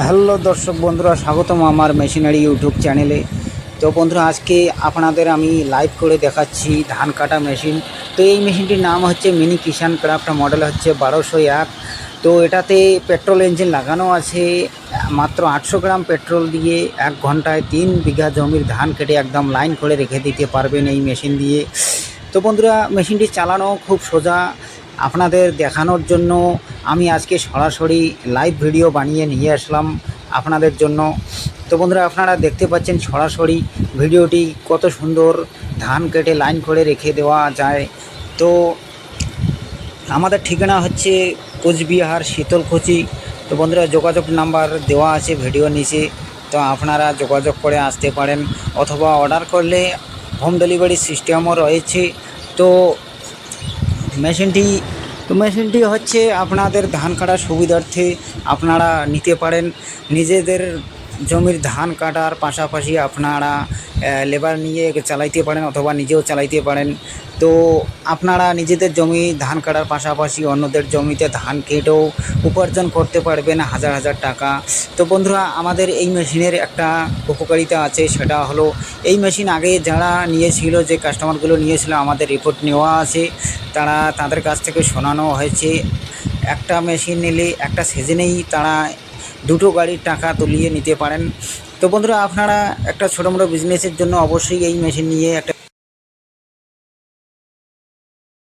Hello দর্শক বন্ধুরা, স্বাগতম আমার মেশিনারি ইউটিউব চ্যানেলে। তো বন্ধুরা, আজকে আপনাদের আমি লাইভ করে দেখাচ্ছি ধান কাটা মেশিন। তো এই মেশিনটির নাম হচ্ছে মিনি কিষান ক্রাফট, মডেল হচ্ছে 1201। তো এটাতে পেট্রোল ইঞ্জিন লাগানো আছে। মাত্র 800 গ্রাম পেট্রোল দিয়ে 1 ঘন্টায় 3 বিঘা জমির ধান কেটে একদম লাইন করে রেখে দিতে পারবেন এই মেশিন দিয়ে। তো বন্ধুরা, মেশিনটি চালানো খুব সোজা। আপনাদের দেখানোর জন্য আমি আজকে সরাসরি লাইভ ভিডিও বানিয়ে নিয়ে আসলাম আপনাদের জন্য। তো বন্ধুরা, আপনারা দেখতে পাচ্ছেন সরাসরি ভিডিওটি কত সুন্দর ধান কেটে লাইন করে রেখে দেওয়া যায়। তো আমাদের ঠিকানা হচ্ছে কোচবিহার শীতলকুচি। তো বন্ধুরা, যোগাযোগ নাম্বার দেওয়া আছে ভিডিও নিচে। তো আপনারা যোগাযোগ করে আসতে পারেন, অথবা অর্ডার করলে হোম ডেলিভারি সিস্টেমও রয়েছে। তো মেশিনটি হচ্ছে আপনাদের ধান কাটার সুবিধার্থে আপনারা নিতে পারেন। নিজেদের জমির ধান কাটার পাশাপাশি আপনারা লেবার নিয়ে চালাইতে পারেন, অথবা নিজেও চালাইতে পারেন। তো আপনারা নিজেদের জমি ধান কাটার পাশাপাশি অন্যদের জমিতে ধান কেটেও উপার্জন করতে পারবেন হাজার হাজার টাকা। তো বন্ধুরা, আমাদের এই মেশিনের একটা উপকারিতা আছে, সেটা হলো এই মেশিন আগে যারা নিয়েছিল, যে কাস্টমারগুলো নিয়েছিল, আমাদের রিপোর্ট নেওয়া আছে। তাদের কাছ থেকে শোনানো হয়েছে একটা মেশিন নিলে একটা সিজনেই তারা দুটো গাড়ির টাকা তুলিয়ে নিতে পারেন। তো বন্ধুরা, আপনারা একটা ছোটো মোটো বিজনেসের জন্য অবশ্যই এই মেশিন নিয়ে একটা